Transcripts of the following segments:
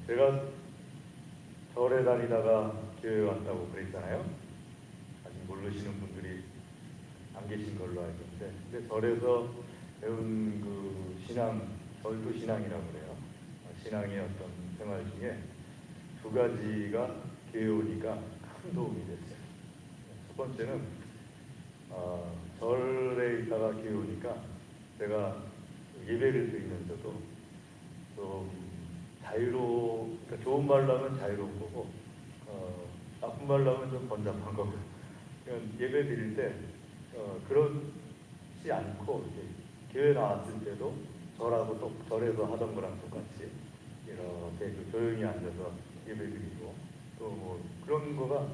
제가 절에 다니다가 교회 왔다고 그랬잖아요. 아직 모르시는 분들이 안 계신 걸로 알고 있는데, 근데 절에서 배운 그 신앙, 절도 신앙이라고 그래요. 신앙의 어떤 생활 중에 두 가지가 교회 오니까 큰 도움이 됐어요. 첫 번째는 절에 있다가 교회 오니까 제가 예배를 드리면서도 좀 그러니까 좋은 말로 하면 자유로운 거고, 나쁜 말로 하면 좀 번잡한 거고. 그러니까 예배 드릴 때 그렇지 않고 이렇게 교회 나왔을 때도 절에서 하던 거랑 똑같이 이렇게 조용히 앉아서 예배 드리고, 또 뭐 그런 거가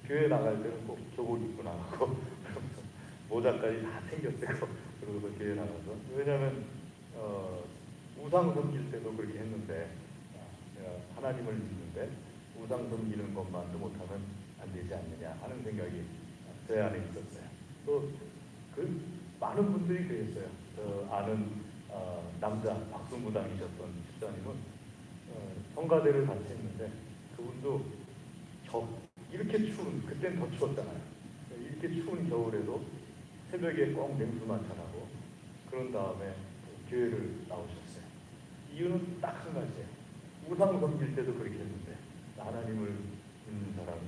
교회 나갈 때는 꼭 교복 입고 나가고 모자까지 다 챙겼대고 그러고서 교회 나가서, 왜냐하면 우상 섬길 때도 그렇게 했는데, 내가 하나님을 믿는데 우상 섬기는 것만도 못하면 안 되지 않느냐 하는 생각이 제 안에 있었어요. 또 그 많은 분들이 그랬어요. 아는 남자 박수무당이셨던 집사님은 성가대를 같이 했는데, 그분도 이렇게 추운, 그땐 더 추웠잖아요. 이렇게 추운 겨울에도 새벽에 꼭 냉수 마찰하고 그런 다음에 교회를 나오셨어요. 이유는 딱 한 가지예요. 우상 섬길 때도 그렇게 했는데 하나님을 믿는 사람이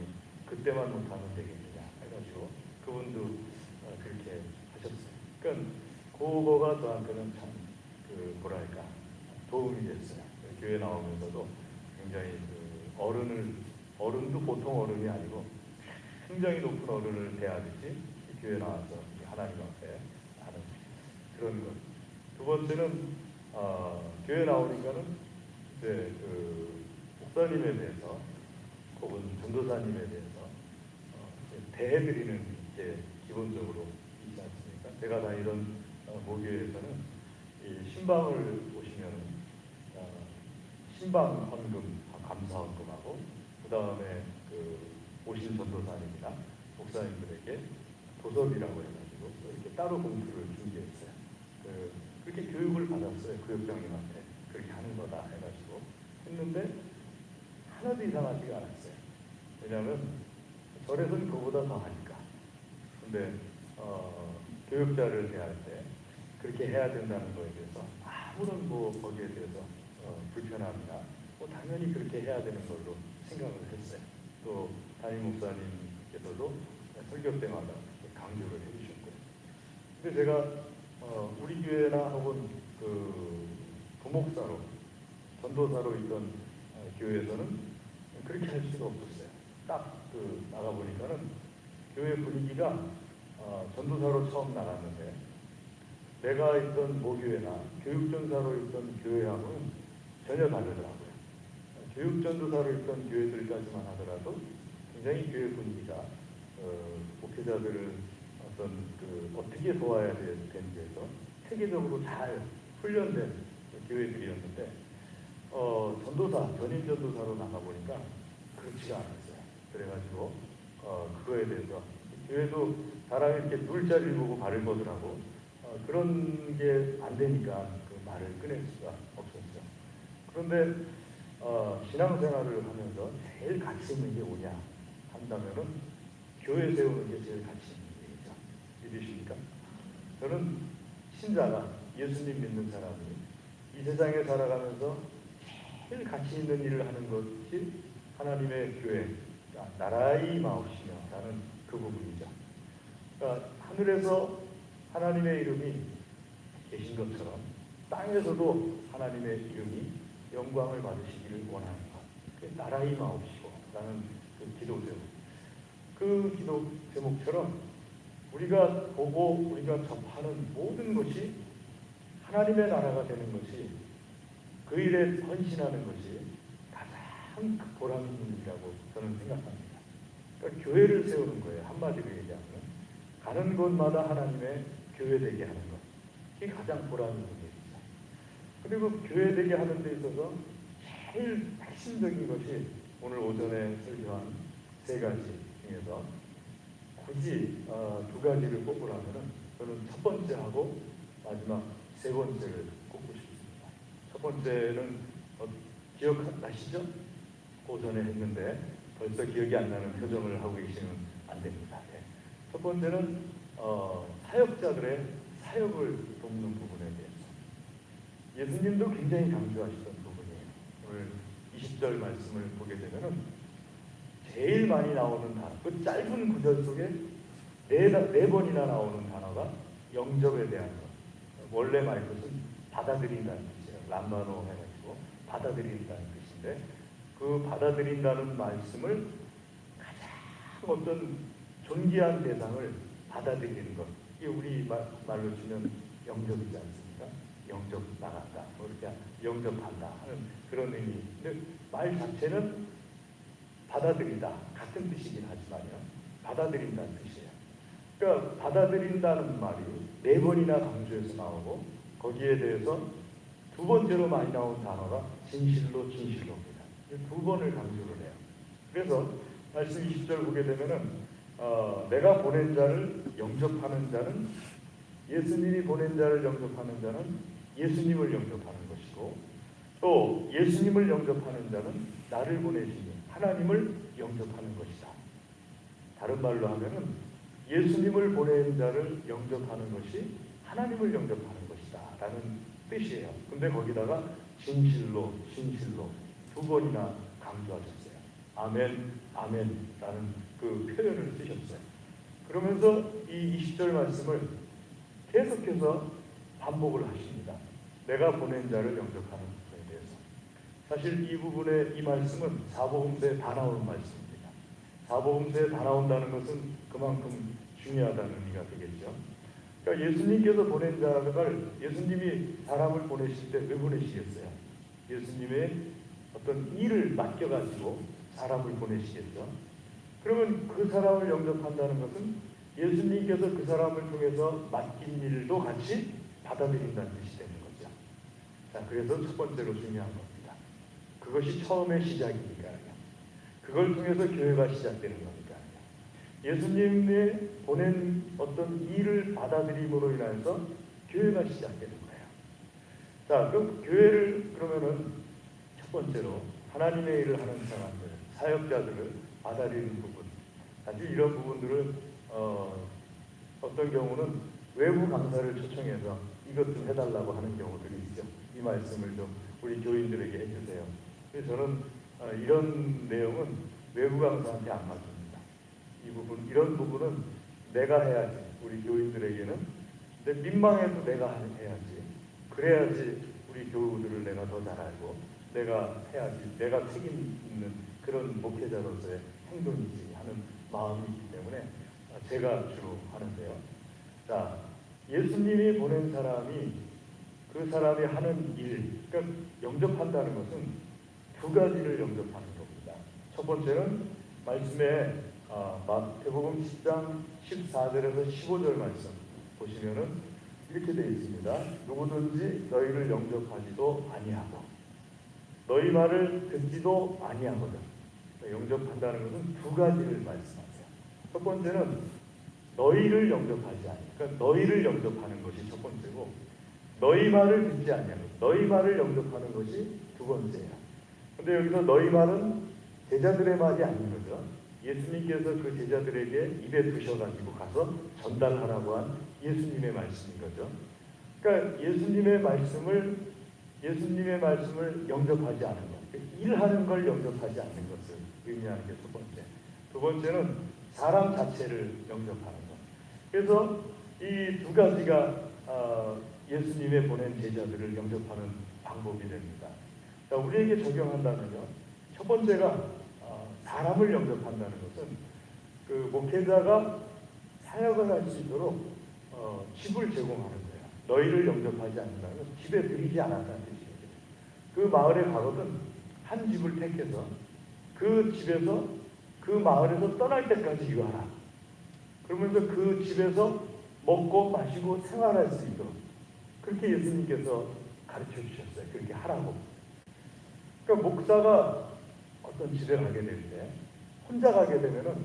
그때만 못하면 되겠느냐 해가지고 그분도 그렇게 하셨어요. 그러니까 그거가 저한테는 참 뭐랄까 도움이 됐어요. 교회 나오면서도 굉장히 어른도 보통 어른이 아니고 굉장히 높은 어른을 대하듯이 교회 나와서 하나님 앞에 하는 그런 것. 두 번째는 교회 나오니까는 이제 목사님에 대해서 혹은 전도사님에 대해서 대해드리는 게 기본적으로 있지 않습니까? 제가 다니던 모교에서는 이 신방을 보시면은 신방 헌금, 감사 헌금하고, 그 다음에 오신 전도사님이나 목사님들에게 도섭이라고 해가지고 이렇게 따로 봉투를 준비했어요. 그렇게 교육을 받았어요. 교육장님한테 그렇게 하는 거다 해가지고 했는데 하나도 이상하지가 않았어요. 왜냐하면 절에서는 그보다 더 하니까. 근데 교육자를 대할 때 그렇게 해야 된다는 거에 대해서 아무런 거기에 대해서 불편함이나 당연히 그렇게 해야 되는 걸로 생각을 했어요. 또 담임 목사님께서도 설교 때마다 강조를 해주셨고, 근데 제가 우리 교회나 혹은 부목사로 전도사로 있던 교회에서는 그렇게 할 수가 없었어요. 딱 나가 보니까는 교회 분위기가 전도사로 처음 나갔는데 내가 있던 모교회나 교육전사로 있던 교회하고는 전혀 다르더라고요. 교육전도사로 있던 교회들까지만 하더라도 굉장히 교회 분위기가 목회자들을 어떻게 도와야 되는지에서 체계적으로 잘 훈련된 교회들이었는데 전도사, 전임 전도사로 나가보니까 그렇지가 않았어요. 그래가지고 그거에 대해서 교회도 사람이 이렇게 누울 자리를 보고 발을 뻗으라고 그런 게 안 되니까 그 말을 꺼낼 수가 없었죠. 그런데 신앙생활을 하면서 제일 가치 있는 게 뭐냐 한다면은 교회 세우는 게 제일 가치 있는 일이죠. 믿으십니까? 저는 신자가 예수님 믿는 사람이 이 세상에 살아가면서 제일 가치 있는 일을 하는 것이 하나님의 교회, 나라의 마옵시며 라는 그 부분이죠. 그러니까 하늘에서 하나님의 이름이 계신 것처럼 땅에서도 하나님의 이름이 영광을 받으시기를 원하는 것. 그게 나라의 마옵시고 라는 그 기도 제목. 그 기도 제목처럼 우리가 보고 우리가 접하는 모든 것이 하나님의 나라가 되는 것이, 그 일에 헌신하는 것이 가장 보람 있는 일이라고 저는 생각합니다. 그러니까 교회를 세우는 거예요. 한마디로 얘기하면 가는 곳마다 하나님의 교회 되게 하는 것. 이게 가장 보람 있는 일이죠. 그리고 교회 되게 하는 데 있어서 제일 핵심적인 것이 오늘 오전에 설교한 세 가지 중에서 굳이 두 가지를 꼽으라면 저는 첫 번째하고 마지막 세 번째를 꼽고 싶습니다. 첫 번째는 기억나시죠? 고전에 했는데 벌써 기억이 안 나는 표정을 하고 계시면 안 됩니다. 네. 첫 번째는 사역자들의 사역을 돕는 부분에 대해서 예수님도 굉장히 강조하시던 부분이에요. 오늘 20절 말씀을 보게 되면은 제일 많이 나오는 단어, 그 짧은 구절 속에 네 번이나 나오는 단어가 영접에 대한 것. 원래 말 뜻은 받아들인다는 뜻이에요. 람바노 해가지고 받아들인다는 뜻인데 그 받아들인다는 말씀을 가장 어떤 존귀한 대상을 받아들이는 것. 이게 우리 말로 치면 영접이지 않습니까? 영접 나간다, 뭐 이렇게 영접한다 하는 그런 의미. 근데 말 자체는 받아들이다 같은 뜻이긴 하지만요. 받아들인다는 뜻이에요. 그러니까 받아들인다는 말이 네 번이나 강조해서 나오고 거기에 대해서 두 번째로 많이 나온 단어가 진실로 진실로입니다. 두 번을 강조를 해요. 그래서 말씀 20절 보게 되면은 내가 보낸 자를 영접하는 자는 예수님이 보낸 자를 영접하는 자는 예수님을 영접하는 것이고 또 예수님을 영접하는 자는 나를 보내신 하나님을 영접하는 것이다. 다른 말로 하면은 예수님을 보낸 자를 영접하는 것이 하나님을 영접하는 것이다 라는 뜻이에요. 근데 거기다가 진실로 진실로 두 번이나 강조하셨어요. 아멘 아멘 라는 그 표현을 쓰셨어요. 그러면서 이 20절 말씀을 계속해서 반복을 하십니다. 내가 보낸 자를 영접하는 것에 대해서. 사실 이 부분의 이 말씀은 사복음서에 다 나오는 말씀입니다. 사복음서에 다 나온다는 것은 그만큼 중요하다는 의미가 되겠죠. 그러니까 예수님께서 보낸 자를 예수님이 사람을 보내실 때 왜 보내시겠어요? 예수님의 어떤 일을 맡겨가지고 사람을 보내시겠죠. 그러면 그 사람을 영접한다는 것은 예수님께서 그 사람을 통해서 맡긴 일도 같이 받아들인다는 뜻이 되는 거죠. 자, 그래서 첫 번째로 중요한 겁니다. 그것이 처음의 시작이니까요. 그걸 통해서 교회가 시작되는 거니까요. 예수님의 보낸 어떤 일을 받아들임으로 인해서 교회가 시작되는 거예요. 자, 그럼 교회를 그러면은 첫 번째로 하나님의 일을 하는 사람들, 사역자들을 받아들이는 부분. 사실 이런 부분들을 어떤 경우는 외부 강사를 초청해서 이것 좀 해달라고 하는 경우들이 있죠. 이 말씀을 좀 우리 교인들에게 해주세요. 그래서 저는 이런 내용은 외부 강사한테 안 맡깁니다. 이 부분, 이런 부분은 내가 해야지. 우리 교인들에게는. 근데 민망해도 내가 해야지. 그래야지 우리 교우들을 내가 더 잘 알고 내가 해야지. 내가 책임 있는 그런 목회자로서의 행동이지 하는 마음이 있기 때문에 제가 주로 하는데요. 자, 예수님이 보낸 사람이 그 사람이 하는 일, 그러니까 영접한다는 것은 두 가지를 영접하는 겁니다. 첫 번째는 말씀에 마태복음 10장 14절에서 15절 말씀 보시면은 이렇게 되어 있습니다. 누구든지 너희를 영접하지도 아니하고 너희 말을 듣지도 아니하거든. 영접한다는 것은 두 가지를 말씀하세요. 첫 번째는 너희를 영접하지 않니. 그러니까 너희를 영접하는 것이 첫 번째고 너희 말을 듣지 않냐고. 너희 말을 영접하는 것이 두 번째야. 근데 여기서 너희 말은 제자들의 말이 아닌 거죠. 예수님께서 그 제자들에게 입에 두셔가지고 가서 전달하라고 한 예수님의 말씀인 거죠. 그러니까 예수님의 말씀을 영접하지 않은 것. 일하는 걸 영접하지 않는 것을 의미하는 게 첫 번째. 두 번째는 사람 자체를 영접하는 것. 그래서 이 두 가지가 예수님의 보낸 제자들을 영접하는 방법이 됩니다. 자, 우리에게 적용한다면요. 첫 번째가 사람을 영접한다는 것은 그 목회자가 사역을 할 수 있도록 집을 제공하는 거예요. 너희를 영접하지 않는다는 것은 집에 들이지 않았다는 뜻이에요. 그 마을에 가거든 한 집을 택해서 그 집에서 그 마을에서 떠날 때까지 유하라. 그러면서 그 집에서 먹고 마시고 생활할 수 있도록 그렇게 예수님께서 가르쳐 주셨어요. 그렇게 하라고. 그러니까 목사가 어떤 집에 가게 될 때 혼자 가게 되면은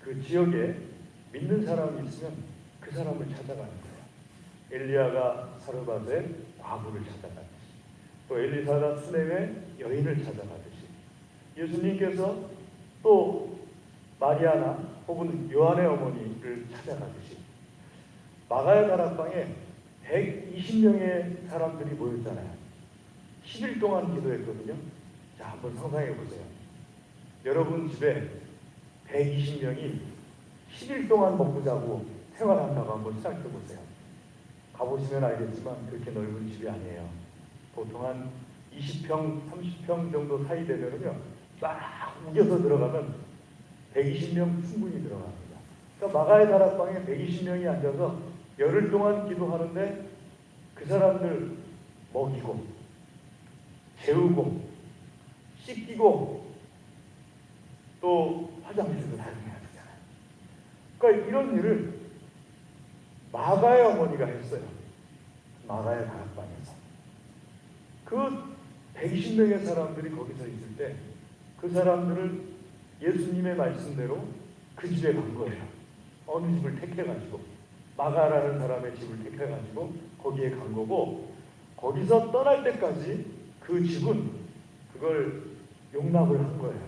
그 지역에 믿는 사람이 있으면 그 사람을 찾아가는 거예요. 엘리야가 사르밧의 과부를 찾아갔지. 또 엘리사가 수넴에 여인을 찾아가듯이 예수님께서 또 마리아나 혹은 요한의 어머니를 찾아가듯이 마가의 다락방에 120명의 사람들이 모였잖아요. 10일 동안 기도했거든요. 자, 한번 상상해 보세요. 여러분 집에 120명이 10일 동안 먹고 자고 생활한다고 한번 생각해 보세요. 가보시면 알겠지만 그렇게 넓은 집이 아니에요. 보통 한 20평, 30평 정도 사이 되면요, 막 우겨서 들어가면 120명 충분히 들어갑니다. 그러니까 마가의 다락방에 120명이 앉아서 열흘 동안 기도하는데 그 사람들 먹이고 재우고 씻기고 또 화장실도 사용해야 되잖아요. 그러니까 이런 일을 마가의 어머니가 했어요. 마가의 다락방에서. 그 120명의 사람들이 거기서 있을 때 그 사람들을 예수님의 말씀대로 그 집에 간 거예요. 어느 집을 택해가지고 마가라는 사람의 집을 택해가지고 거기에 간 거고, 거기서 떠날 때까지 그 집은 그걸 용납을 한 거예요.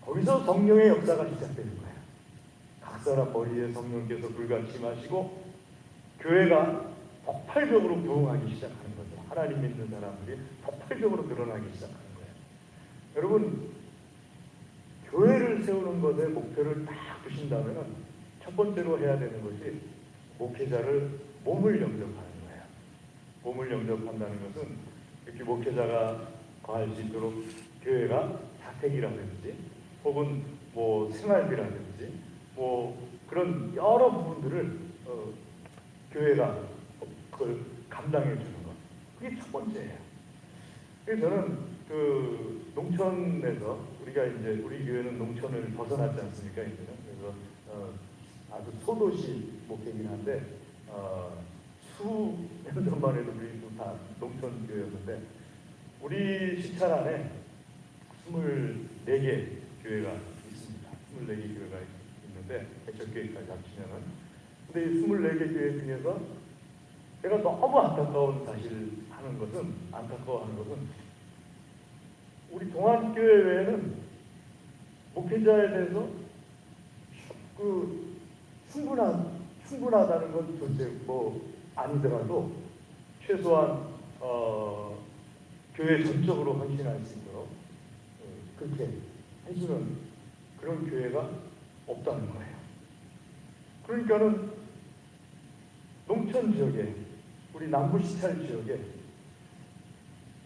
거기서 성령의 역사가 시작되는 거예요. 각 사람 머리에 성령께서 불같이 마시고 교회가 폭발적으로 부흥하기 시작하는 거죠. 하나님 믿는 사람들이 폭발적으로 늘어나기 시작하는 거예요. 여러분, 교회를 세우는 것에 목표를 딱 두신다면 첫 번째로 해야 되는 것이 목회자를 몸을 영접하는 거예요. 몸을 영접한다는 것은 이렇게 목회자가 거할 수 있도록 교회가 자택이라든지 혹은 뭐 생활비라든지 뭐 그런 여러 부분들을 교회가 그걸 감당해 주는 것. 그게 첫 번째예요. 그래서 저는 그 농촌에서 우리가 이제 우리 교회는 농촌을 벗어났지 않습니까? 이제는. 그래서 아주 소도시 목회긴 한데 수년 전만 해도 우리도 다 농촌 교회였는데 우리 시찰 안에 24개 교회가 있습니다. 24개 교회가 있는데 개척교회까지 합치면은. 근데 이 24개 교회 중에서 제가 너무 안타까워하는 것은 우리 동안교회 외에는 목회자에 대해서 그 충분하다는 건 절대 뭐 아니더라도 최소한 교회 전적으로 헌신할 수 있도록 그렇게 해주는 그런 교회가 없다는 거예요. 그러니까는 농촌 지역에 우리 남부 시찰 지역에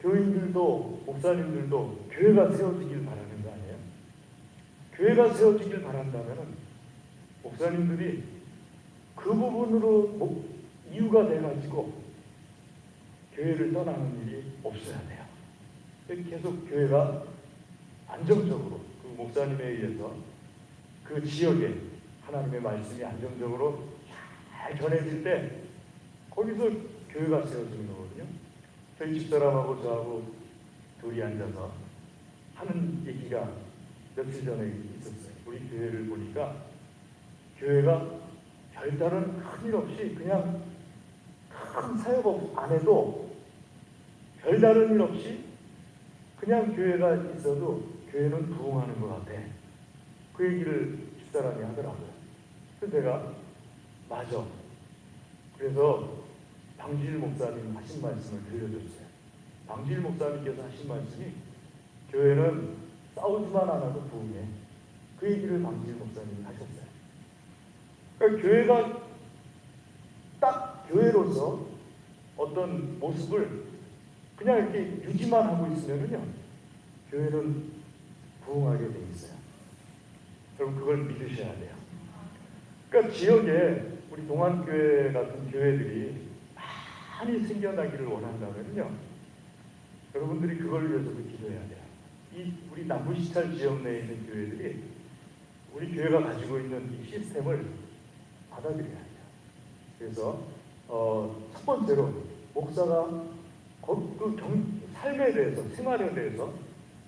교인들도 목사님들도 교회가 세워지길 바라는 거 아니에요? 교회가 세워지길 바란다면 목사님들이 그 부분으로 이유가 돼가지고 교회를 떠나는 일이 없어야 돼요. 계속 교회가 안정적으로 그 목사님에 의해서 그 지역에 하나님의 말씀이 안정적으로 잘 전해질 때 거기서 교회가 세워지는 거거든요. 저희 집사람하고 저하고 둘이 앉아서 하는 얘기가 며칠 전에 있었어요. 우리 교회를 보니까 교회가 별다른 큰일 없이 그냥 큰 사역 안 해도 별다른 일 없이 그냥 교회가 있어도 교회는 부흥하는 것 같아. 그 얘기를 집사람이 하더라고요. 그래서 내가 맞아. 그래서 방주일 목사님 하신 말씀을 들려줬어요. 방주일 목사님께서 하신 말씀이 교회는 싸우지만 않아도 부흥해. 그 얘기를 방주일 목사님이 하셨어요. 그러니까 교회가 딱 교회로서 어떤 모습을 그냥 이렇게 유지만 하고 있으면요, 교회는 부흥하게 돼 있어요. 여러분 그걸 믿으셔야 돼요. 그러니까 지역에 우리 동안교회 같은 교회들이 많이 생겨나기를 원한다면요, 여러분들이 그걸 위해서도 기도해야 돼요. 이 우리 남부시찰 지역 내에 있는 교회들이 우리 교회가 가지고 있는 이 시스템을 받아들여야 돼요. 그래서 첫 번째로 목사가 삶에 대해서, 생활에 대해서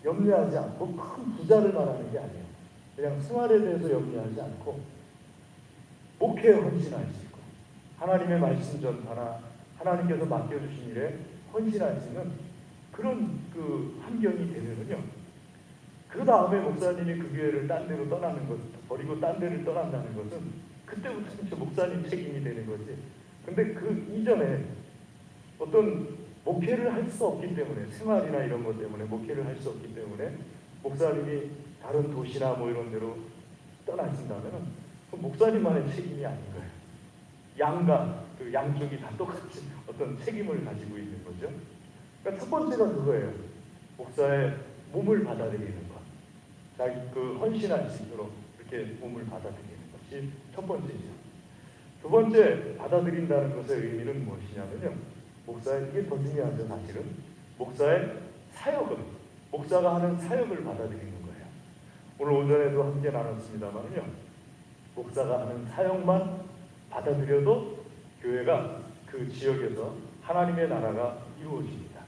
염려하지 않고 큰 부자를 말하는 게 아니에요. 그냥 생활에 대해서 염려하지 않고 목회에 헌신할 수 있고 하나님의 말씀 전파나 하나님께서 맡겨주신 일에 헌신할 수 있는 그런 그 환경이 되면은요. 그 다음에 목사님이 그 교회를 딴 데로 떠나는 것, 버리고 딴 데를 떠난다는 것은 그때부터 진짜 목사님 책임이 되는 거지. 근데 그 이전에 어떤 목회를 할 수 없기 때문에, 생활이나 이런 것 때문에 목회를 할 수 없기 때문에 목사님이 다른 도시나 뭐 이런 데로 떠나신다면 그 목사님만의 책임이 아닌 거예요. 양가, 그 양쪽이 다 똑같이 어떤 책임을 가지고 있는 거죠. 그러니까 첫 번째가 그거예요. 목사의 몸을 받아들이는 것. 자기 그 헌신할 수 있도록 이렇게 몸을 받아들이는 것이 첫 번째죠. 두 번째, 받아들인다는 것의 의미는 무엇이냐면요. 목사의, 이게 더 중요하죠, 사실은. 목사의 사역을, 목사가 하는 사역을 받아들이는 거예요. 오늘 오전에도 함께 나눴습니다만요. 목사가 하는 사역만 받아들여도 교회가 그 지역에서 하나님의 나라가 이루어집니다.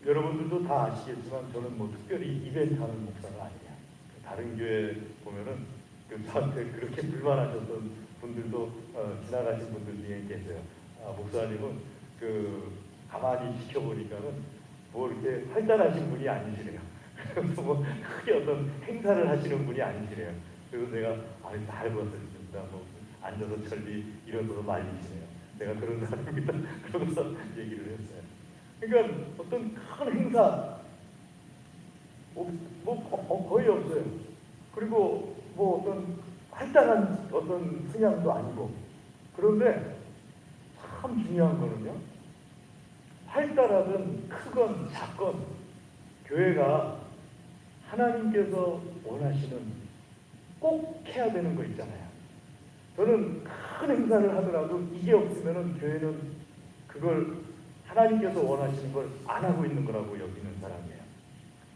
여러분들도 다 아시겠지만 저는 뭐 특별히 이벤트 하는 목사가 아니에요. 다른 교회 보면은 저한테 그렇게 불만하셨던 분들도 지나가신 분들 중에 계세요. 목사님은 그 가만히 지켜보니까는 뭐 이렇게 활달하신 분이 아니시래요. 그래서 뭐 크게 어떤 행사를 하시는 분이 아니시래요. 그래서 내가 다 알고있습니다. 뭐 앉아서 천리 일어서서 말리시네요. 내가 그런 사람입니다. 그러면서 얘기를 했어요. 그러니까 어떤 큰 행사 거의 없어요. 그리고 뭐 어떤 활달한 어떤 승양도 아니고. 그런데 참 중요한 거는요. 활달하든 크건 작건 교회가 하나님께서 원하시는 꼭 해야 되는 거 있잖아요. 저는 큰 행사를 하더라도 이게 없으면은 교회는 그걸 하나님께서 원하시는 걸 안 하고 있는 거라고 여기는 사람이에요.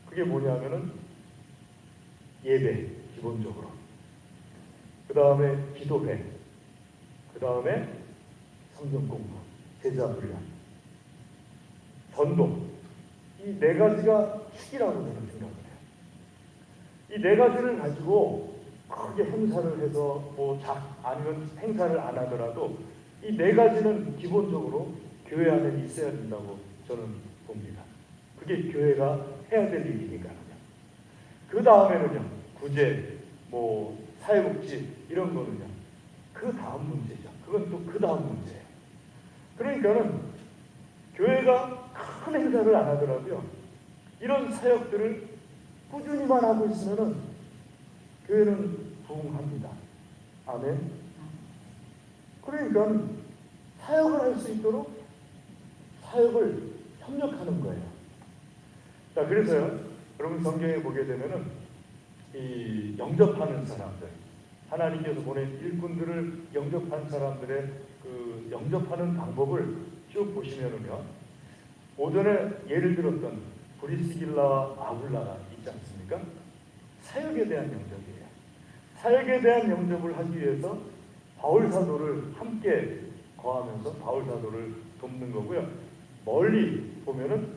그게 뭐냐면은 예배 기본적으로, 그 다음에 기도회, 그 다음에 성경 공부, 제자 훈련, 전도, 이 네 가지가 축이라고 저는 생각을 해요. 이 네 가지를 가지고 크게 행사를 해서 아니면 행사를 안 하더라도 이 네 가지는 기본적으로 교회 안에 있어야 된다고 저는 봅니다. 그게 교회가 해야 될 일이니까요. 그 다음에는요, 구제, 사회복지 이런 거는요, 그 다음 문제죠. 그건 또 그 다음 문제예요. 그러니까는 교회가 큰 행사를 안 하더라도요, 이런 사역들을 꾸준히만 하고 있으면은 교회는 부흥합니다. 아멘. 그러니까 사역을 할 수 있도록 사역을 협력하는 거예요. 자, 그래서요, 여러분 성경에 보게 되면은 이 영접하는 사람들, 하나님께서 보낸 일꾼들을 영접한 사람들의 그 영접하는 방법을 쭉 보시면은요, 오전에 예를 들었던 브리스길라와 아굴라가 있지 않습니까? 사역에 대한 영접이에요. 사역에 대한 영접을 하기 위해서 바울 사도를 함께 거하면서 바울 사도를 돕는 거고요. 멀리 보면은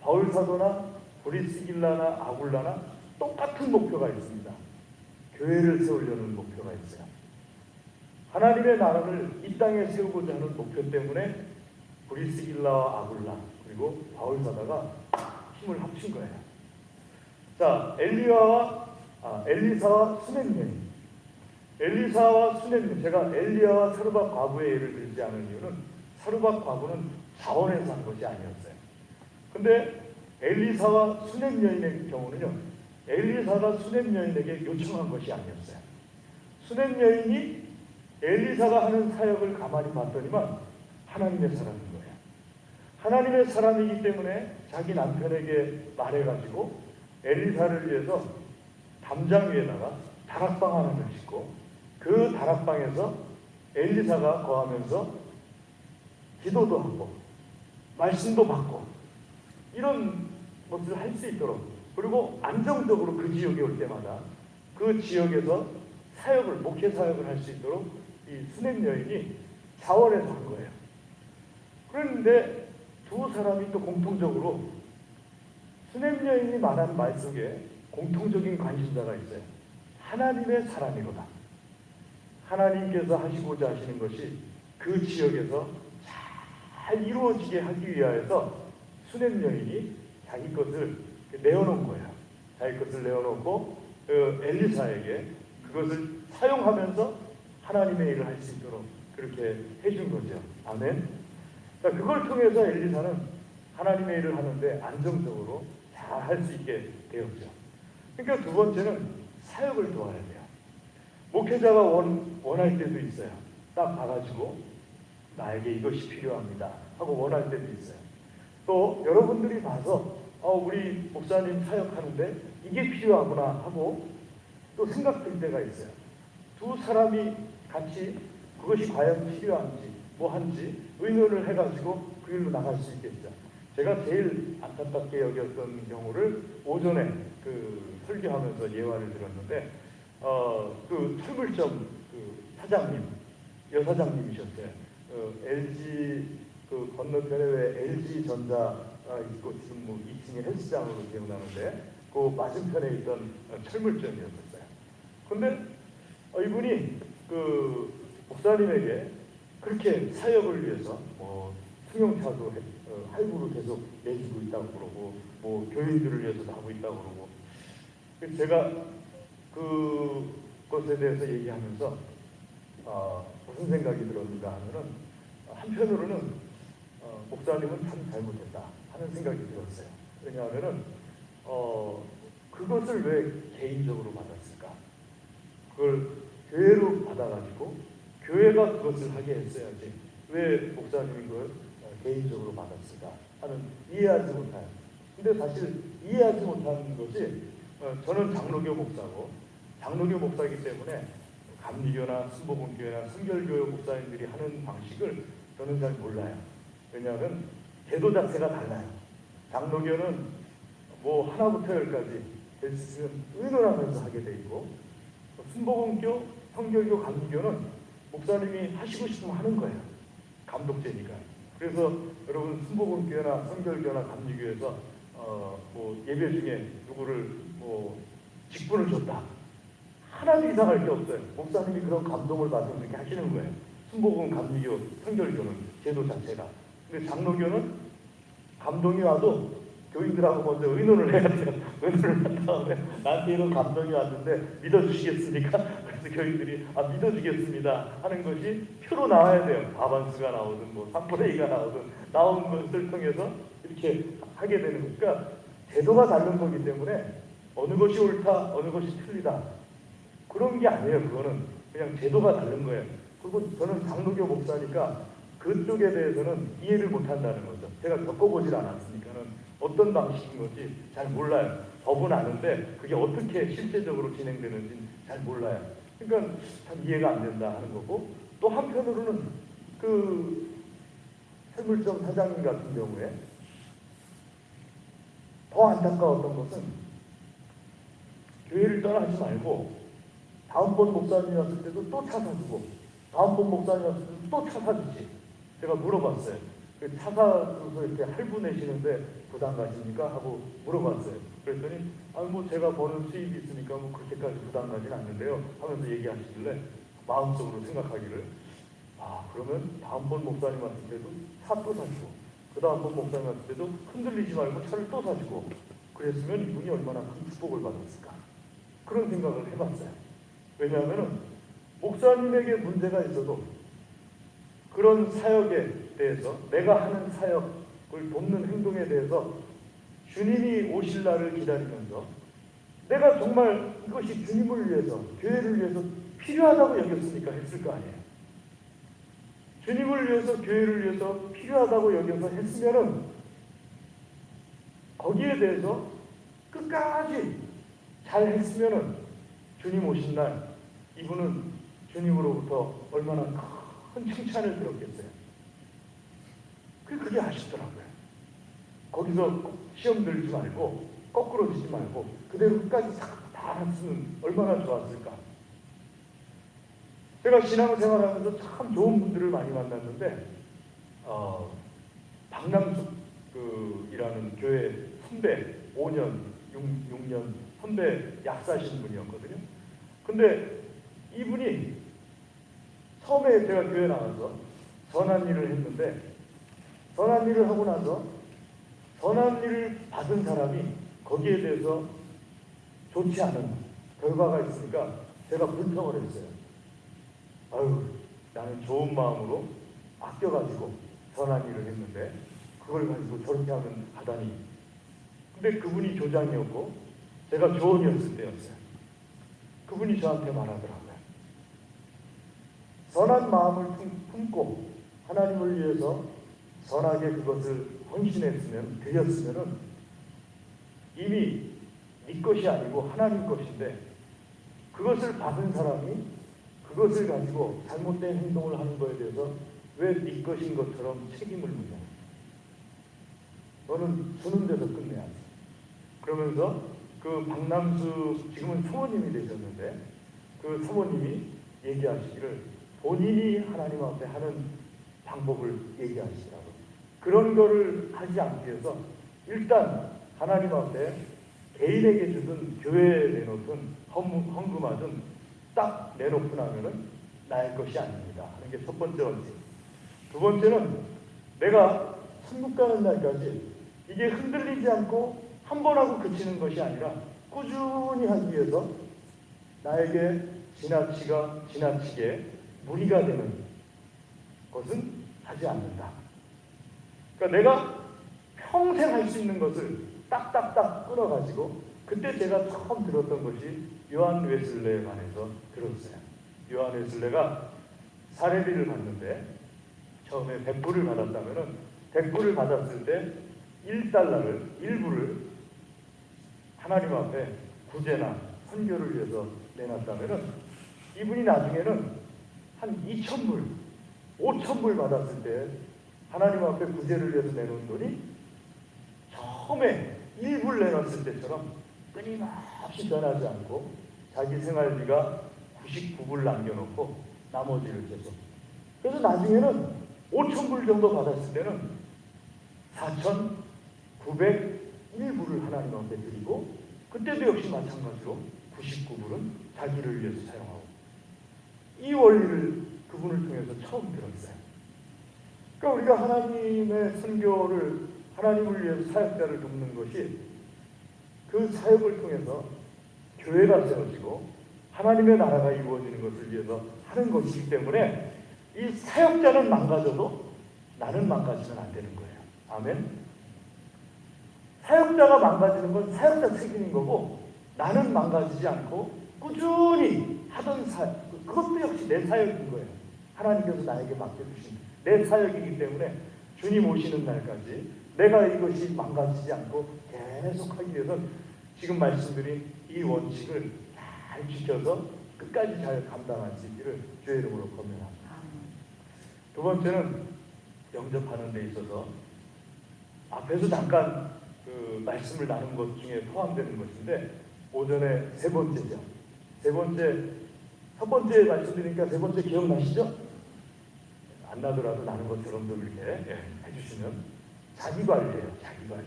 바울 사도나 브리스길라나 아굴라나 똑같은 목표가 있습니다. 교회를 세우려는 목표가 있어요. 하나님의 나라를 이 땅에 세우고자 하는 목표 때문에 브리스길라와 아굴라 그리고 바울 사도가 힘을 합친 거예요. 자, 엘리사와 수넴 여인. 엘리사와 수넴 여인. 제가 엘리야와 사르밧 과부의 예를 들지 않은 이유는 사르밧 과부는 자원에서 한 것이 아니었어요. 근데 엘리사와 수넴 여인의 경우는요, 엘리사가 수넴 여인에게 요청한 것이 아니었어요. 수넴 여인이 엘리사가 하는 사역을 가만히 봤더니만 하나님의 사람인 거예요. 하나님의 사람이기 때문에 자기 남편에게 말해가지고 엘리사를 위해서 담장 위에다가 다락방 하나를 짓고 그 다락방에서 엘리사가 거하면서 기도도 하고 말씀도 받고 이런 것을 할 수 있도록, 그리고 안정적으로 그 지역에 올 때마다 그 지역에서 사역을, 목회 사역을 할 수 있도록 이 수넴 여인이 자원해서 한 거예요. 그런데 두 사람이 또 공통적으로 수넴 여인이 말한 말 속에 공통적인 관심사가 있어요. 하나님의 사람이로다. 하나님께서 하시고자 하시는 것이 그 지역에서 잘 이루어지게 하기 위하여서 수백 명이 자기 것을 내어놓은 거예요. 자기 것을 내어놓고 엘리사에게 그것을 사용하면서 하나님의 일을 할 수 있도록 그렇게 해준 거죠. 아멘. 그러니까 그걸 통해서 엘리사는 하나님의 일을 하는데 안정적으로 잘 할 수 있게 되었죠. 그러니까 두 번째는 사역을 도와야 돼요. 목회자가 원할 때도 있어요. 딱 봐가지고 나에게 이것이 필요합니다 하고 원할 때도 있어요. 또 여러분들이 봐서 우리 목사님 사역하는데 이게 필요하구나 하고 또 생각될 때가 있어요. 두 사람이 같이 그것이 과연 필요한지 뭐한지 의논을 해가지고 그 일로 나갈 수 있겠죠. 제가 제일 안타깝게 여겼던 경우를 오전에 설교하면서 예화를 들었는데 그 철물점 사장님, 여사장님이셨어요. LG 건너편에 왜 LG 전자가 있고 지금 뭐 2층에 헬스장으로 기억나는데 그 맞은편에 있던 철물점이었어요. 근데 이분이 목사님에게 그렇게 사역을 위해서 승용차도 할부로 계속 내주고 있다고 그러고 교인들을 위해서도 하고 있다고 그러고 제가 그것에 대해서 얘기하면서 무슨 생각이 들었는가 하면은 한편으로는 목사님은 참 잘못했다 하는 생각이 들었어요. 왜냐하면은 그것을 왜 개인적으로 받았을까? 그걸 교회로 받아가지고 교회가 그것을 하게 했어야지 왜 목사님이 그걸 개인적으로 받았을까 하는 이해하지 못한. 근데 사실 이해하지 못한 것이 저는 장로교 목사고 장로교 목사이기 때문에 감리교나 순복음교회나 순결교회 목사님들이 하는 방식을 저는 잘 몰라요. 왜냐하면 제도 자체가 달라요. 장로교는 하나부터 열까지 될 수 있으면 의논하면서 하게 돼 있고 순복음교, 성결교, 감리교는 목사님이 하시고 싶으면 하는 거예요. 감독제니까. 그래서 여러분 순복음교회나 성결교나 감리교에서 예배 중에 누구를 직분을 줬다. 하나도 이상할 게 없어요. 목사님이 그런 감동을 받으면 그렇게 하시는 거예요. 순복음, 감리교, 성결교는 제도 자체가. 근데 장로교는 감동이 와도 교인들하고 먼저 의논을 해야 돼요. 의논을 한 다음에 나한테 이런 감동이 왔는데 믿어주시겠습니까? 그래서 교인들이 믿어주겠습니다 하는 것이 표로 나와야 돼요. 과반수가 나오든 3분의 2가 나오든 나온 것을 통해서 이렇게 하게 되는 거니까 그러니까 제도가 다른 거기 때문에 어느 것이 옳다, 어느 것이 틀리다 그런 게 아니에요. 그거는 그냥 제도가 다른 거예요. 그리고 저는 장로교 목사니까 그쪽에 대해서는 이해를 못한다는 거죠. 제가 겪어보질 않았으니까는 어떤 방식인 건지 잘 몰라요. 법은 아는데 그게 어떻게 실제적으로 진행되는지 잘 몰라요. 그러니까 참 이해가 안 된다 하는 거고 또 한편으로는 철물점 사장님 같은 경우에 더 안타까웠던 것은 교회를 떠나지 말고 다음번 목사님 왔을 때도 또 차 사주고 다음번 목사님 왔을 때도 또 차 사주지. 제가 물어봤어요. 차 사줘서 이렇게 할부 내시는데 부담 가십니까? 하고 물어봤어요. 그랬더니 제가 버는 수입이 있으니까 그렇게까지 부담 가진 않는데요 하면서 얘기하시길래 마음속으로 생각하기를 그러면 다음번 목사님 왔을 때도 차 또 사주고 그 다음번 목사님 왔을 때도 흔들리지 말고 차를 또 사주고 그랬으면 이분이 얼마나 큰 축복을 받았을까 그런 생각을 해봤어요. 왜냐하면 목사님에게 문제가 있어도 그런 사역에 대해서 내가 하는 사역을 돕는 행동에 대해서 주님이 오실 날을 기다리면서 내가 정말 이것이 주님을 위해서 교회를 위해서 필요하다고 여겼으니까 했을 거 아니에요. 주님을 위해서 교회를 위해서 필요하다고 여겨서 했으면은 거기에 대해서 끝까지 잘 했으면은 주님 오신 날 이분은 주님으로부터 얼마나 큰 칭찬을 들었겠어요. 그게 아쉽더라고요. 거기서 시험 들지 말고 거꾸로 지지 말고 그대로 끝까지 다 했으면 얼마나 좋았을까. 제가 신앙생활하면서 참 좋은 분들을 많이 만났는데 박남숙이라는 교회 선배 5년, 6년 선배 약사신 분이었거든요. 근데 이분이 처음에 제가 교회 나가서 선한 일을 했는데 선한 일을 하고 나서 선한 일을 받은 사람이 거기에 대해서 좋지 않은 결과가 있으니까 제가 불평을 했어요. 아유, 나는 좋은 마음으로 아껴가지고 선한 일을 했는데 그걸 가지고 저렇게 하면 하다니. 근데 그분이 조장이었고 제가 조언이었을 때였어요. 그분이 저한테 말하더라고요. 선한 마음을 품고 하나님을 위해서 선하게 그것을 헌신했으면, 드렸으면은 이미 네 것이 아니고 하나님 것인데 그것을 받은 사람이 그것을 가지고 잘못된 행동을 하는 거에 대해서 왜 네 것인 것처럼 책임을 묻냐. 너는 주는 데서 끝내야지. 그러면서 그 박남수, 지금은 사모님이 되셨는데 그 사모님이 얘기하시기를 본인이 하나님 앞에 하는 방법을 얘기하시라고. 그런 거를 하지 않기 위해서 일단 하나님 앞에 개인에게 주든 교회에 내놓든 헌금하든 딱 내놓고 나면은 나의 것이 아닙니다 하는 게 첫 번째 원칙. 두 번째는 내가 천국 가는 날까지 이게 흔들리지 않고 한 번 하고 그치는 것이 아니라 꾸준히 하기 위해서 나에게 지나치게 무리가 되는 것은 하지 않는다. 그러니까 내가 평생 할 수 있는 것을 딱딱딱 끊어가지고 그때 제가 처음 들었던 것이 요한 웨슬레에 관해서 들었어요. 요한 웨슬레가 사례비를 받는데 처음에 100불을 받았다면은 100불을 받았을 때 1달러를 일부를 하나님 앞에 구제나 선교를 위해서 내놨다면은 이분이 나중에는 한 2,000불, 5,000불 받았을 때 하나님 앞에 구제를 위해서 내놓은 돈이 처음에 1불 내놨을 때처럼 끊임없이 변하지 않고 자기 생활비가 99불 남겨놓고 나머지를 계속. 그래서 나중에는 5,000불 정도 받았을 때는 4,901불을 하나님 앞에 드리고 그때도 역시 마찬가지로 99불은 자기를 위해서 사용하고. 이 원리를 그분을 통해서 처음 들었어요. 그러니까 우리가 하나님의 선교를, 하나님을 위해서 사역자를 돕는 것이 그 사역을 통해서 교회가 세워지고 하나님의 나라가 이루어지는 것을 위해서 하는 것이기 때문에 이 사역자는 망가져도 나는 망가지면 안 되는 거예요. 아멘. 사역자가 망가지는 건 사역자 책임인 거고 나는 망가지지 않고 꾸준히 하던 사역, 그것도 역시 내 사역인 거예요. 하나님께서 나에게 맡겨주신 내 사역이기 때문에 주님 오시는 날까지 내가 이것이 망가지지 않고 계속 하기 위해서는 지금 말씀드린 이 원칙을 잘 지켜서 끝까지 잘 감당할 수 있기를 주의 이름으로 권면합니다. 두 번째는 영접하는 데 있어서 앞에서 잠깐 그 말씀을 나눈 것 중에 포함되는 것인데 오전에 세 번째죠. 첫 번째 말씀드리니까 세 번째 기억나시죠? 안 나더라도 나는 것처럼 좀 이렇게 해주시면 자기관리예요. 자기관리.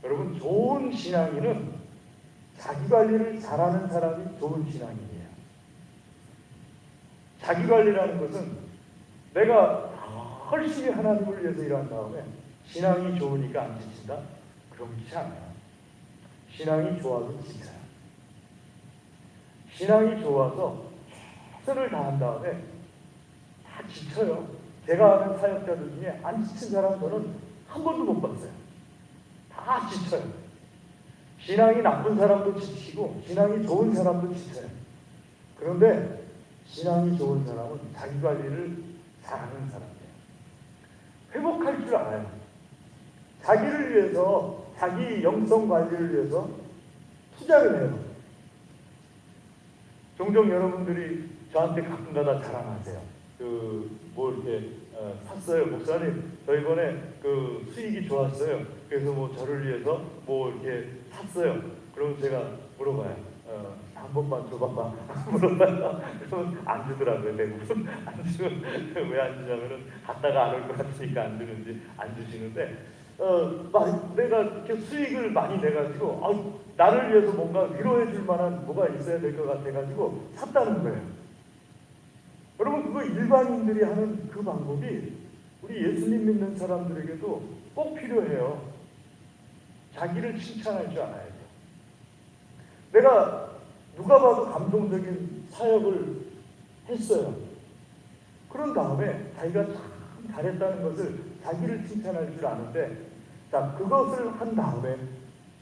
여러분, 좋은 신앙인은 자기관리를 잘하는 사람이 좋은 신앙인이에요. 자기관리라는 것은 내가 열심히 하나님을 위해서 일한 다음에 신앙이 좋으니까 안 지친다? 그렇지 않아요. 신앙이 좋아도 지쳐요. 신앙이 좋아서 최선을 다한 다음에 다 지쳐요. 제가 아는 사역자들 중에 안 지친 사람 저는 한 번도 못 봤어요. 다 지쳐요. 신앙이 나쁜 사람도 지치고 신앙이 좋은 사람도 지쳐요. 그런데 신앙이 좋은 사람은 자기관리를 잘하는 사람이에요. 회복할 줄 알아요. 자기를 위해서, 자기 영성 관리를 위해서 투자를 해요. 종종 여러분들이 저한테 가끔가다 자랑하세요. 뭐 이렇게 샀어요. 목사님, 저 이번에 그 수익이 좋았어요. 그래서 뭐 저를 위해서 뭐 이렇게 샀어요. 그럼 제가 물어봐요. 한 번만 줘봐봐. 물어봐요. 그러면 안 주더라고요. 대부분 안 주면 왜 안 주냐면은 갔다가 안 올 것 같으니까 안 주는지 안 주시는데 내가 이렇게 수익을 많이 내가지고 나를 위해서 뭔가 위로해 줄 만한 뭐가 있어야 될 것 같아가지고 샀다는 거예요. 여러분, 그거 일반인들이 하는 그 방법이 우리 예수님 믿는 사람들에게도 꼭 필요해요. 자기를 칭찬할 줄 알아야 돼요. 내가 누가 봐도 감동적인 사역을 했어요. 그런 다음에 자기가 참 잘했다는 것을 자기를 칭찬할 줄 아는데, 자, 그것을 한 다음에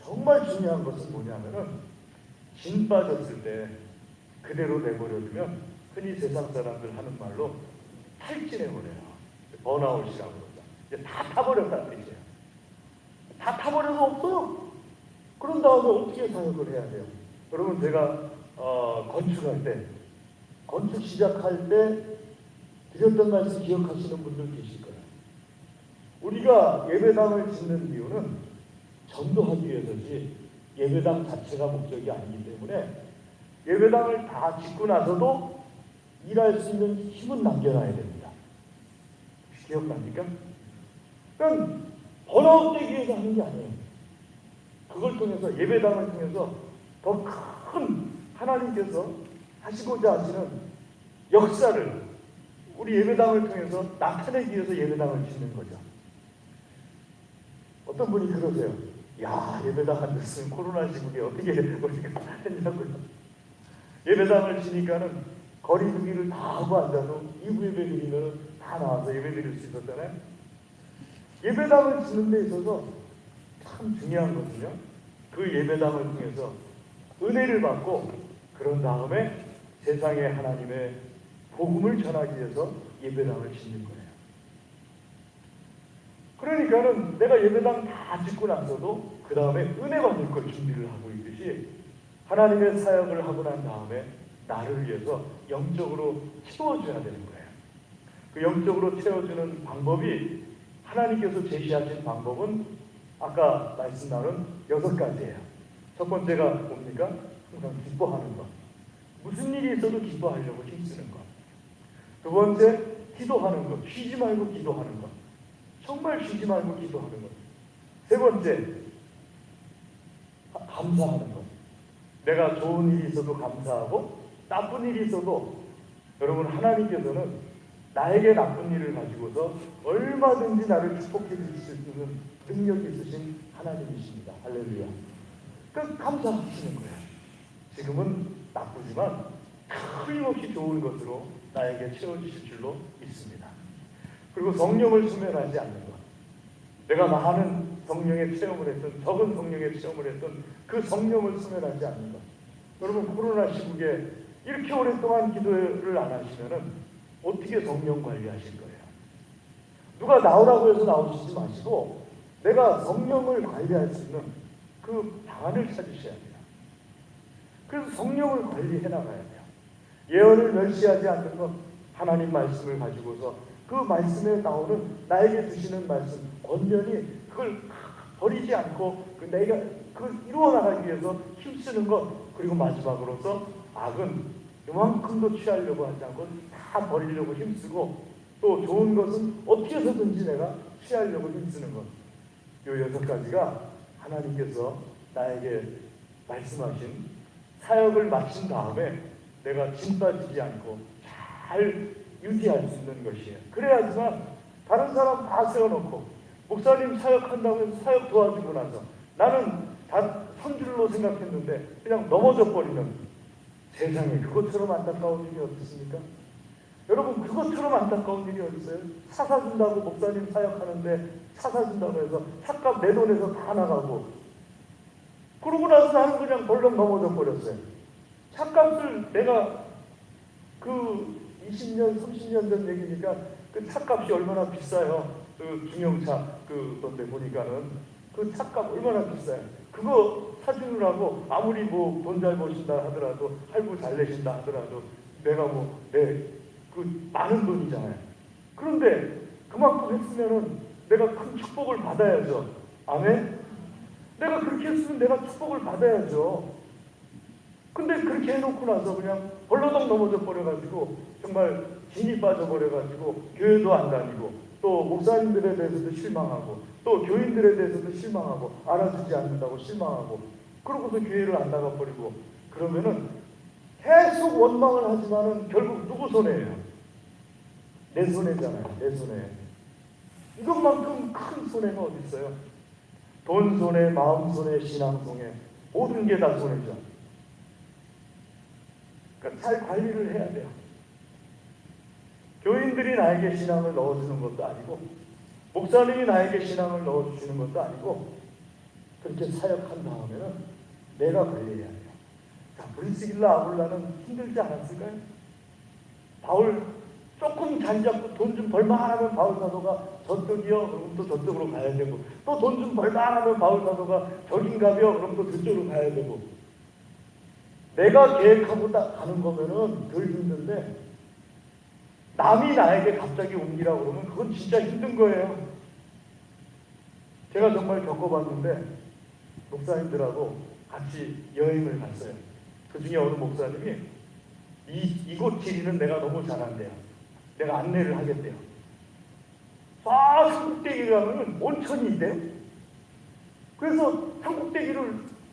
정말 중요한 것은 뭐냐면은 진 빠졌을 때 그대로 내버려두면 흔히 세상 사람들 하는 말로 탈진해버려요. 번아웃이라고 그러죠. 이제 다 타버렸다는 뜻이에요. 다 타버려서 없어요. 그런 다음에 어떻게 사역을 해야 돼요? 여러분, 제가 건축할 때, 건축 시작할 때 드렸던 말씀 기억하시는 분들 계실 거예요. 우리가 예배당을 짓는 이유는 전도하기 위해서지 예배당 자체가 목적이 아니기 때문에 예배당을 다 짓고 나서도 일할 수 있는 힘은 남겨놔야 됩니다. 기억납니까? 그러니까 번아웃되기 위해서 하는 게 아니에요. 그걸 통해서, 예배당을 통해서 더 큰 하나님께서 하시고자 하시는 역사를 우리 예배당을 통해서 나타내기 위해서 예배당을 짓는 거죠. 어떤 분이 그러세요. 야, 예배당 안 됐으면 코로나 시국에 어떻게 우리가 했냐고요. 예배당을 지니까는 거리두기를 다 하고 앉아서 2부 예배 드리면 다 나와서 예배 드릴 수 있었잖아요. 예배당을 짓는 데 있어서 참 중요한 것은요, 그 예배당을 통해서 은혜를 받고, 그런 다음에 세상에 하나님의 복음을 전하기 위해서 예배당을 짓는 거예요. 그러니까는 내가 예배당 다 짓고 나서도 그 다음에 은혜 받을 걸 준비를 하고 있듯이, 하나님의 사역을 하고 난 다음에 나를 위해서 영적으로 채워줘야 되는 거예요. 그 영적으로 채워주는 방법이, 하나님께서 제시하신 방법은 아까 말씀 나눈 6가지예요. 첫 번째가 뭡니까? 항상 기뻐하는 것. 무슨 일이 있어도 기뻐하려고 힘쓰는 것. 두 번째, 기도하는 것. 쉬지 말고 기도하는 것. 정말 쉬지 말고 기도하는 것. 세 번째, 감사하는 것. 내가 좋은 일이 있어도 감사하고, 나쁜 일이 있어도, 여러분, 하나님께서는 나에게 나쁜 일을 가지고서 얼마든지 나를 축복해 주실 수 있는 능력이 있으신 하나님이십니다. 할렐루야. 그러니까 감사하시는 거예요. 지금은 나쁘지만 틀림없이 좋은 것으로 나에게 채워주실 줄로 믿습니다. 그리고 성령을 수면하지 않는 것. 내가 많은 성령의 체험을 했던, 적은 성령의 체험을 했던 그 성령을 수면하지 않는 것. 여러분, 코로나 시국에 이렇게 오랫동안 기도를 안 하시면은 어떻게 성령 관리하실 거예요? 누가 나오라고 해서 나오시지 마시고 내가 성령을 관리할 수 있는 그 방안을 찾으셔야 돼요. 그래서 성령을 관리해 나가야 돼요. 예언을 멸시하지 않는 것, 하나님 말씀을 가지고서 그 말씀에 나오는 나에게 주시는 말씀, 권면이 그걸 버리지 않고 내가 그걸 이루어 나가기 위해서 힘쓰는 것, 그리고 마지막으로서 악은 이만큼도 취하려고 하지 않고 다 버리려고 힘쓰고, 또 좋은 것은 어떻게 해서든지 내가 취하려고 힘쓰는 것. 이 6가지가 하나님께서 나에게 말씀하신 사역을 마친 다음에 내가 진 빠지지 않고 잘 유지할 수 있는 것이에요. 그래야지만 다른 사람 다 세워놓고 목사님 사역한다고 해서 사역 도와주고 나서 나는 다 선줄로 생각했는데 그냥 넘어져 버리는, 세상에 그것처럼 안타까운 일이 어디 있습니까? 여러분, 그것처럼 안타까운 일이 어디 있어요? 차 사준다고 목사님 사역하는데 차 사준다고 해서 차값 내 돈에서 다 나가고, 그러고 나서 나는 그냥 벌렁 넘어져 버렸어요. 차값을 내가 그 20년, 30년 전 얘기니까 그 차값이 얼마나 비싸요. 그 중형차 그런데 보니까는 그 차값 얼마나 비싸요. 그거 사주느라고 아무리 뭐 돈 잘 버신다 하더라도, 할부 잘 내신다 하더라도 내가 그 많은 돈이잖아요. 그런데 그만큼 했으면은 내가 큰 축복을 받아야죠. 아멘? 내가 그렇게 했으면 내가 축복을 받아야죠. 근데 그렇게 해놓고 나서 그냥 벌러덩 넘어져 버려가지고 정말 진이 빠져버려가지고 교회도 안 다니고, 또 목사님들에 대해서도 실망하고, 또 교인들에 대해서도 실망하고, 알아주지 않는다고 실망하고, 그러고서 교회를 안 나가버리고, 그러면은 계속 원망을 하지만은 결국 누구 손해예요? 내 손해잖아요. 내 손해. 이것만큼 큰 손해가 어디 있어요? 돈 손해, 마음 손해, 신앙 손해, 모든 게 다 손해죠. 그러니까 잘 관리를 해야 돼요. 교인들이 나에게 신앙을 넣어주는 것도 아니고, 목사님이 나에게 신앙을 넣어주시는 것도 아니고, 그렇게 사역한 다음에는 내가 관리해야 돼요. 자, 브리스길라 아굴라는 힘들지 않았을까요? 바울 조금 잘 잡고 돈 좀 벌만하면 바울 사도가 저쪽이요, 그럼 또 저쪽으로 가야 되고, 또 돈 좀 벌만하면 바울 사도가 저긴가요, 그럼 또 그쪽으로 가야 되고. 내가 계획하고 가는 거면은 덜 힘든데, 남이 나에게 갑자기 옮기라고 그러면 그건 진짜 힘든 거예요. 제가 정말 겪어봤는데, 목사님들하고 같이 여행을 갔어요. 그 중에 어느 목사님이 이곳 지리는 내가 너무 잘한대요. 내가 안내를 하겠대요. 산꼭대기 가면 온천이 있대요. 그래서 산꼭대기를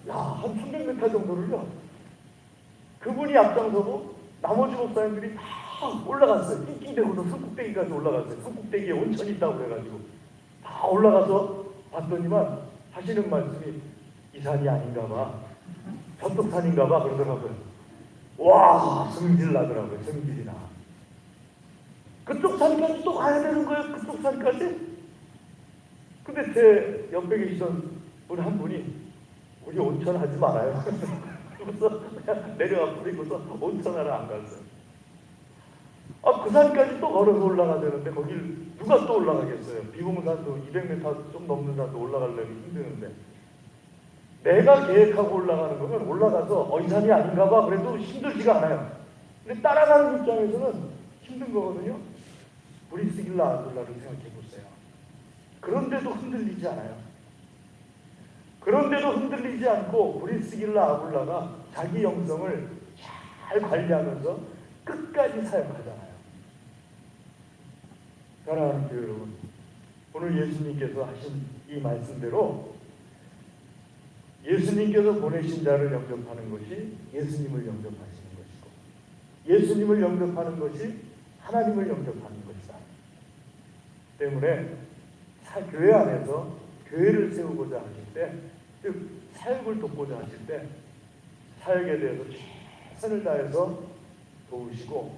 한 300m 정도를요, 그분이 앞장서고 나머지 목사님들이 다 올라갔어요. 낑낑대고도 산꼭대기까지 올라갔어요. 산꼭대기에 온천이 있다고 그래가지고 다 올라가서 봤더니만 하시는 말씀이 이 산이 아닌가 봐, 저쪽 산인가 봐 그러더라고요. 와, 성질 나더라고요. 성질이 나. 그쪽 산까지 또 가야 되는 거예요. 그쪽 산까지. 근데 제 옆에 계시던 분 한 분이 우리 온천 하지 말아요. 그래서 그냥 내려가 버리고서 온천하러 안 갔어요. 그 산까지 또 걸어서 올라가야 되는데 거길 누가 또 올라가겠어요. 비봉산도 200m 좀 넘는 산도 올라가려면 힘드는데, 내가 계획하고 올라가는 거면 올라가서 이 산이 아닌가 봐 그래도 힘들지가 않아요. 근데 따라가는 입장에서는 힘든 거거든요. 브리스길라 아굴라를 생각해 보세요. 그런데도 흔들리지 않아요. 그런데도 흔들리지 않고 브리스길라 아굴라가 자기 영성을 잘 관리하면서 끝까지 사역하잖아요. 사랑하는 교회 여러분, 오늘 예수님께서 하신 이 말씀대로 예수님께서 보내신 자를 영접하는 것이 예수님을 영접하시는 것이고, 예수님을 영접하는 것이 하나님을 영접하는 것이다. 때문에 교회 안에서 교회를 세우고자 하실 때, 즉 사역을 돕고자 하실 때 사역에 대해서 최선을 다해서 도우시고,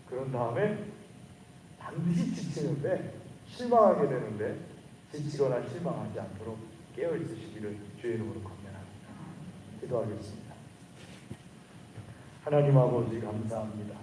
그런 다음에 반드시 지치는데, 실망하게 되는데 지치거나 실망하지 않도록 깨어있으시기를 주의 이름으로 기도하겠습니다. 하나님 아버지 감사합니다.